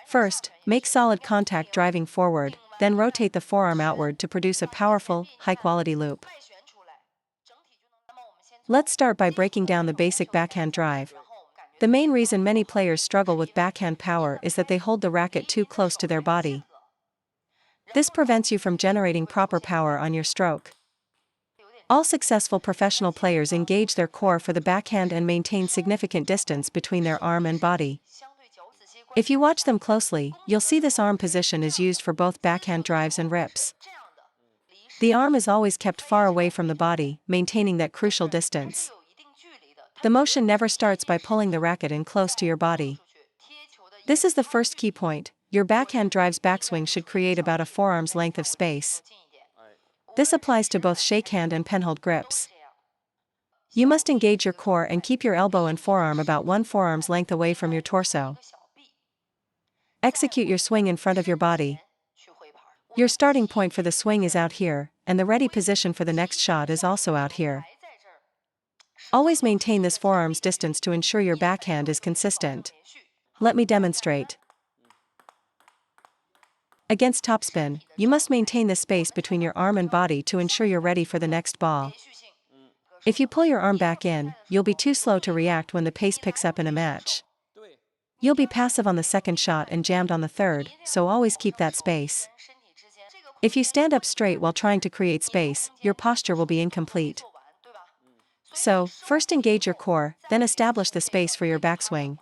First, make solid contact driving forward, then rotate the forearm outward to produce a powerful, high-quality loop. Let's start by breaking down the basic backhand drive. The main reason many players struggle with backhand power is that they hold the racket too close to their body. This prevents you from generating proper power on your stroke. All successful professional players engage their core for the backhand and maintain significant distance between their arm and body. If you watch them closely, you'll see this arm position is used for both backhand drives and rips. The arm is always kept far away from the body, maintaining that crucial distance. The motion never starts by pulling the racket in close to your body. This is the first key point. Your backhand drive's backswing should create about a forearm's length of space. This applies to both shakehand and penhold grips. You must engage your core and keep your elbow and forearm about one forearm's length away from your torso. Execute your swing in front of your body. Your starting point for the swing is out here, and the ready position for the next shot is also out here. Always maintain this forearm's distance to ensure your backhand is consistent. Let me demonstrate. Against topspin, you must maintain the space between your arm and body to ensure you're ready for the next ball. If you pull your arm back in, you'll be too slow to react when the pace picks up in a match. You'll be passive on the second shot and jammed on the third, so always keep that space. If you stand up straight while trying to create space, your posture will be incomplete. So, first engage your core, then establish the space for your backswing.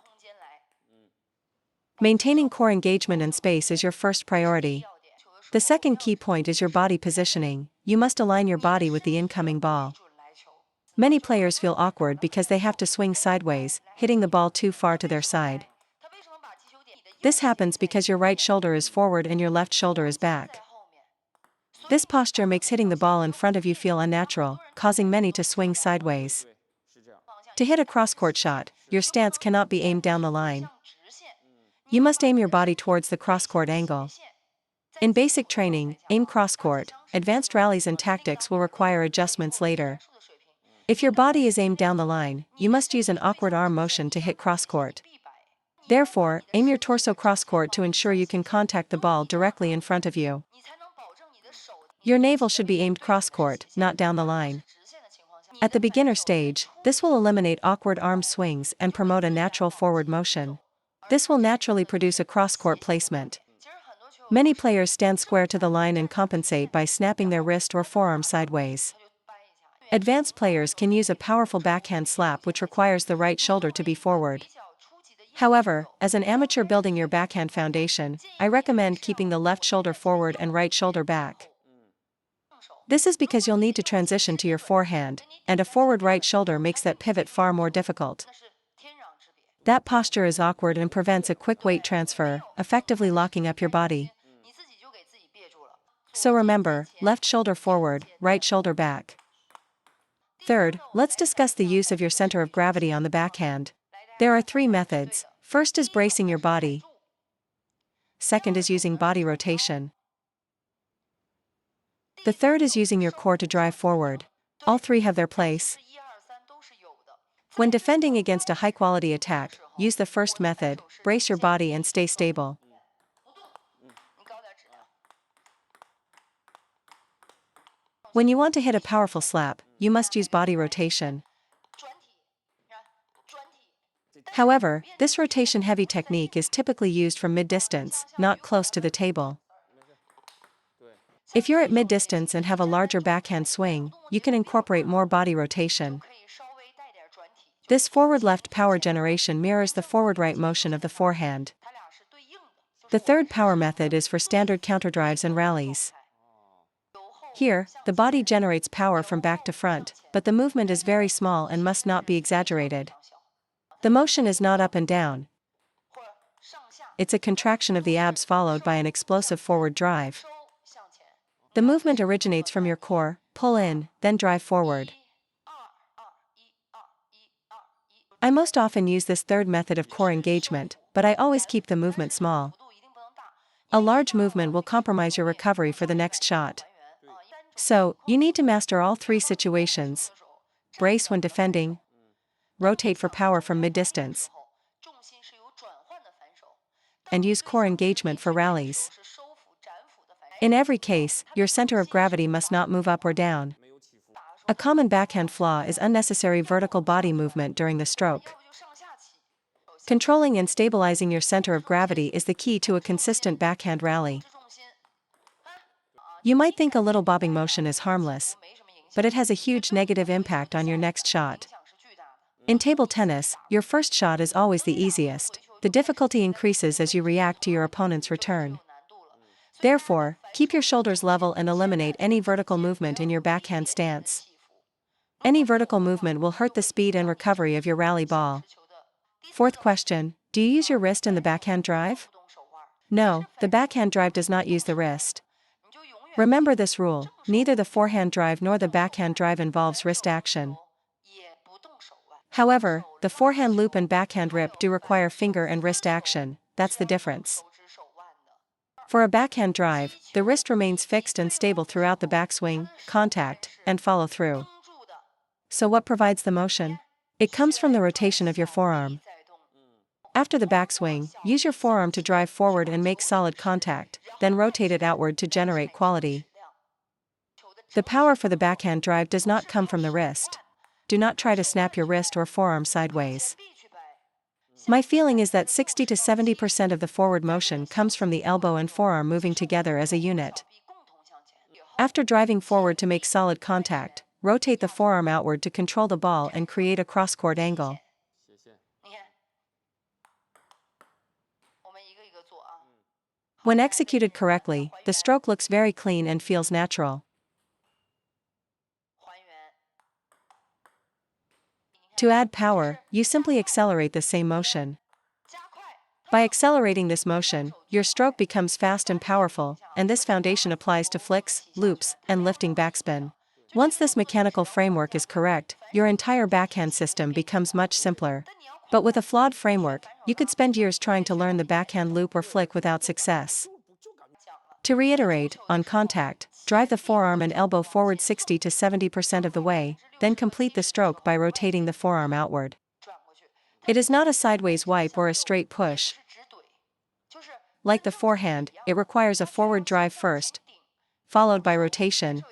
Maintaining core engagement and space is your first priority. The second key point is your body positioning. You must align your body with the incoming ball. Many players feel awkward because they have to swing sideways, hitting the ball too far to their side. This happens because your right shoulder is forward and your left shoulder is back. This posture makes hitting the ball in front of you feel unnatural, causing many to swing sideways. To hit a crosscourt shot, your stance cannot be aimed down the line. You must aim your body towards the crosscourt angle. In basic training, aim crosscourt. Advanced rallies and tactics will require adjustments later. If your body is aimed down the line, you must use an awkward arm motion to hit crosscourt. Therefore, aim your torso crosscourt to ensure you can contact the ball directly in front of you. Your navel should be aimed crosscourt, not down the line. At the beginner stage, this will eliminate awkward arm swings and promote a natural forward motion. This will naturally produce a crosscourt placement. Many players stand square to the line and compensate by snapping their wrist or forearm sideways. Advanced players can use a powerful backhand slap which requires the right shoulder to be forward. However, as an amateur building your backhand foundation, I recommend keeping the left shoulder forward and right shoulder back. This is because you'll need to transition to your forehand, and a forward right shoulder makes that pivot far more difficult. That posture is awkward and prevents a quick weight transfer, effectively locking up your body. So remember, left shoulder forward, right shoulder back. Third, let's discuss the use of your center of gravity on the backhand. There are 3 methods. First is bracing your body. Second is using body rotation. The third is using your core to drive forward. All 3 have their place. When defending against a high-quality attack, use the first method, brace your body and stay stable. When you want to hit a powerful slap, you must use body rotation. However, this rotation-heavy technique is typically used from mid-distance, not close to the table. If you're at mid-distance and have a larger backhand swing, you can incorporate more body rotation. This forward-left power generation mirrors the forward-right motion of the forehand. The third power method is for standard counterdrives and rallies. Here, the body generates power from back to front, but the movement is very small and must not be exaggerated. The motion is not up and down. It's a contraction of the abs followed by an explosive forward drive. The movement originates from your core, pull in, then drive forward. I most often use this third method of core engagement, but I always keep the movement small. A large movement will compromise your recovery for the next shot. So, you need to master all 3 situations. Brace when defending. Rotate for power from mid-distance. and use core engagement for rallies. In every case, your center of gravity must not move up or down. A common backhand flaw is unnecessary vertical body movement during the stroke. Controlling and stabilizing your center of gravity is the key to a consistent backhand rally. You might think a little bobbing motion is harmless, but it has a huge negative impact on your next shot. In table tennis, your first shot is always the easiest. The difficulty increases as you react to your opponent's return. Therefore, keep your shoulders level and eliminate any vertical movement in your backhand stance. Any vertical movement will hurt the speed and recovery of your rally ball. Fourth question, do you use your wrist in the backhand drive? No, the backhand drive does not use the wrist. Remember this rule, neither the forehand drive nor the backhand drive involves wrist action. However, the forehand loop and backhand rip do require finger and wrist action, that's the difference. For a backhand drive, the wrist remains fixed and stable throughout the backswing, contact, and follow-through. So what provides the motion? It comes from the rotation of your forearm. After the backswing, use your forearm to drive forward and make solid contact, then rotate it outward to generate quality. The power for the backhand drive does not come from the wrist. Do not try to snap your wrist or forearm sideways. My feeling is that 60 to 70% of the forward motion comes from the elbow and forearm moving together as a unit. After driving forward to make solid contact, rotate the forearm outward to control the ball and create a crosscourt angle. When executed correctly, the stroke looks very clean and feels natural. To add power, you simply accelerate the same motion. By accelerating this motion, your stroke becomes fast and powerful, and this foundation applies to flicks, loops, and lifting backspin. Once this mechanical framework is correct, your entire backhand system becomes much simpler. But with a flawed framework, you could spend years trying to learn the backhand loop or flick without success. To reiterate, on contact, drive the forearm and elbow forward 60 to 70% of the way, then complete the stroke by rotating the forearm outward. It is not a sideways wipe or a straight push. Like the forehand, it requires a forward drive first, followed by rotation,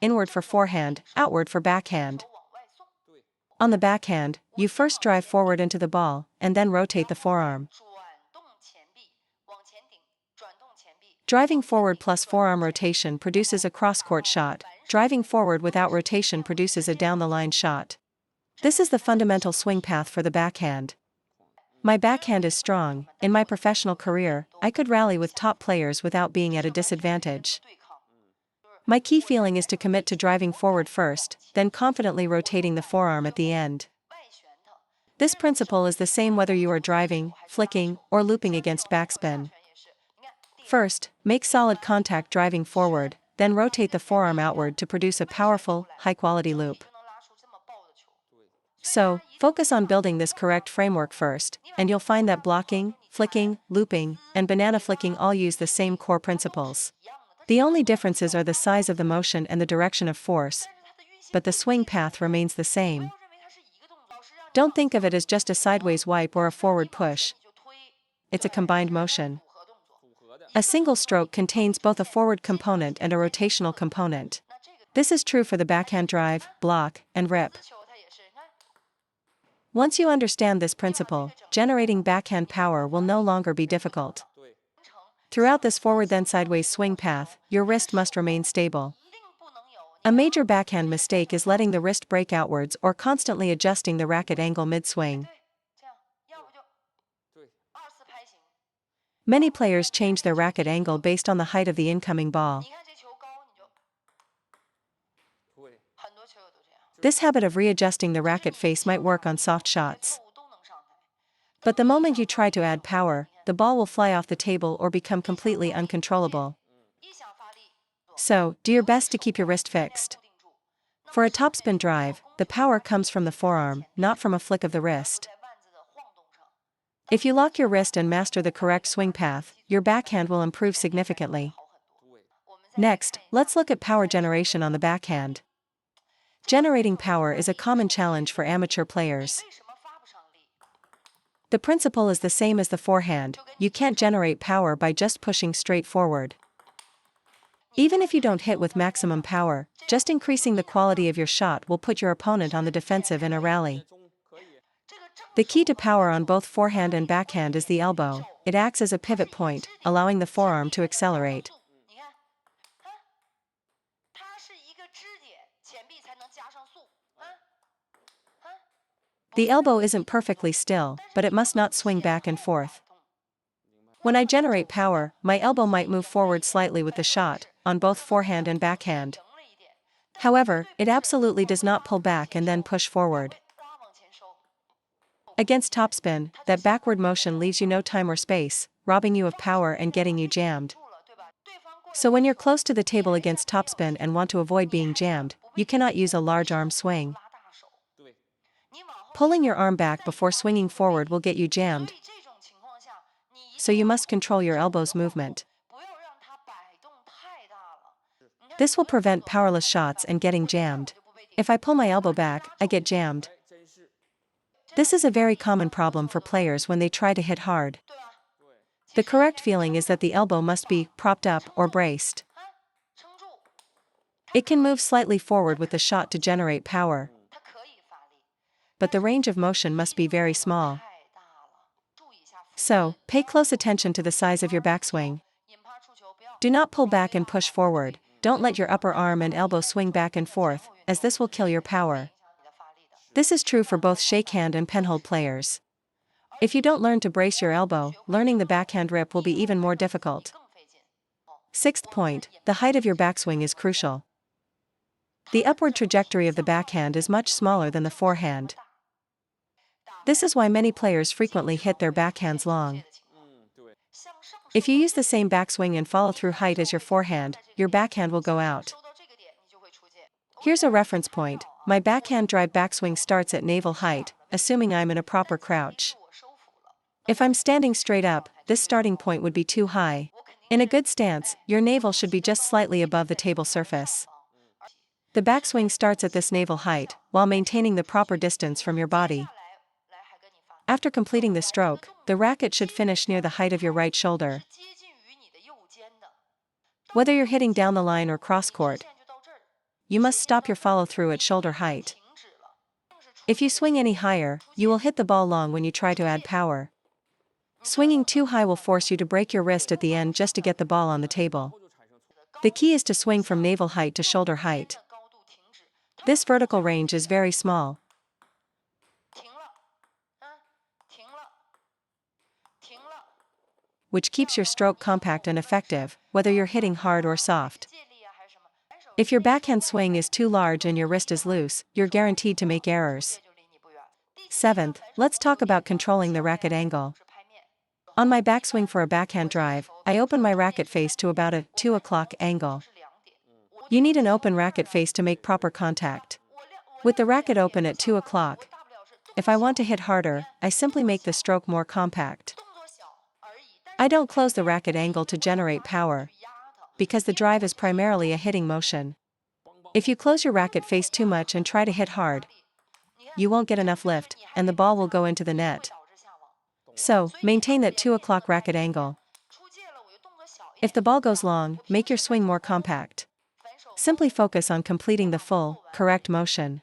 inward for forehand, outward for backhand. On the backhand, you first drive forward into the ball, and then rotate the forearm. Driving forward plus forearm rotation produces a cross-court shot. Driving forward without rotation produces a down-the-line shot. This is the fundamental swing path for the backhand. My backhand is strong. In my professional career, I could rally with top players without being at a disadvantage. My key feeling is to commit to driving forward first, then confidently rotating the forearm at the end. This principle is the same whether you are driving, flicking, or looping against backspin. First, make solid contact driving forward, then rotate the forearm outward to produce a powerful, high-quality loop. So, focus on building this correct framework first, and you'll find that blocking, flicking, looping, and banana flicking all use the same core principles. The only differences are the size of the motion and the direction of force, but the swing path remains the same. Don't think of it as just a sideways wipe or a forward push. It's a combined motion. A single stroke contains both a forward component and a rotational component. This is true for the backhand drive, block, and rip. Once you understand this principle, generating backhand power will no longer be difficult. Throughout this forward then sideways swing path, your wrist must remain stable. A major backhand mistake is letting the wrist break outwards or constantly adjusting the racket angle mid-swing. Many players change their racket angle based on the height of the incoming ball. This habit of readjusting the racket face might work on soft shots. But the moment you try to add power, the ball will fly off the table or become completely uncontrollable. So, do your best to keep your wrist fixed. For a topspin drive, the power comes from the forearm, not from a flick of the wrist. If you lock your wrist and master the correct swing path, your backhand will improve significantly. Next, let's look at power generation on the backhand. Generating power is a common challenge for amateur players. The principle is the same as the forehand, you can't generate power by just pushing straight forward. Even if you don't hit with maximum power, just increasing the quality of your shot will put your opponent on the defensive in a rally. The key to power on both forehand and backhand is the elbow. It acts as a pivot point, allowing the forearm to accelerate. The elbow isn't perfectly still, but it must not swing back and forth. When I generate power, my elbow might move forward slightly with the shot, on both forehand and backhand. However, it absolutely does not pull back and then push forward. Against topspin, that backward motion leaves you no time or space, robbing you of power and getting you jammed. So when you're close to the table against topspin and want to avoid being jammed, you cannot use a large arm swing. Pulling your arm back before swinging forward will get you jammed, so you must control your elbow's movement. This will prevent powerless shots and getting jammed. If I pull my elbow back, I get jammed. This is a very common problem for players when they try to hit hard. The correct feeling is that the elbow must be propped up or braced. It can move slightly forward with the shot to generate power, but the range of motion must be very small. So, pay close attention to the size of your backswing. Do not pull back and push forward. Don't let your upper arm and elbow swing back and forth, as this will kill your power. This is true for both shakehand and penhold players. If you don't learn to brace your elbow, learning the backhand rip will be even more difficult. Sixth point, the height of your backswing is crucial. The upward trajectory of the backhand is much smaller than the forehand. This is why many players frequently hit their backhands long. If you use the same backswing and follow-through height as your forehand, your backhand will go out. Here's a reference point. My backhand drive backswing starts at navel height, assuming I'm in a proper crouch. If I'm standing straight up, this starting point would be too high. In a good stance, your navel should be just slightly above the table surface. The backswing starts at this navel height, while maintaining the proper distance from your body. After completing the stroke, the racket should finish near the height of your right shoulder. Whether you're hitting down the line or crosscourt, you must stop your follow-through at shoulder height. If you swing any higher, you will hit the ball long when you try to add power. Swinging too high will force you to break your wrist at the end just to get the ball on the table. The key is to swing from navel height to shoulder height. This vertical range is very small, which keeps your stroke compact and effective, whether you're hitting hard or soft. If your backhand swing is too large and your wrist is loose, you're guaranteed to make errors. Seventh, let's talk about controlling the racket angle. On my backswing for a backhand drive, I open my racket face to about a 2 o'clock angle. You need an open racket face to make proper contact. With the racket open at 2 o'clock, if I want to hit harder, I simply make the stroke more compact. I don't close the racket angle to generate power, because the drive is primarily a hitting motion. If you close your racket face too much and try to hit hard, you won't get enough lift, and the ball will go into the net. So, maintain that 2 o'clock racket angle. If the ball goes long, make your swing more compact. Simply focus on completing the full, correct motion.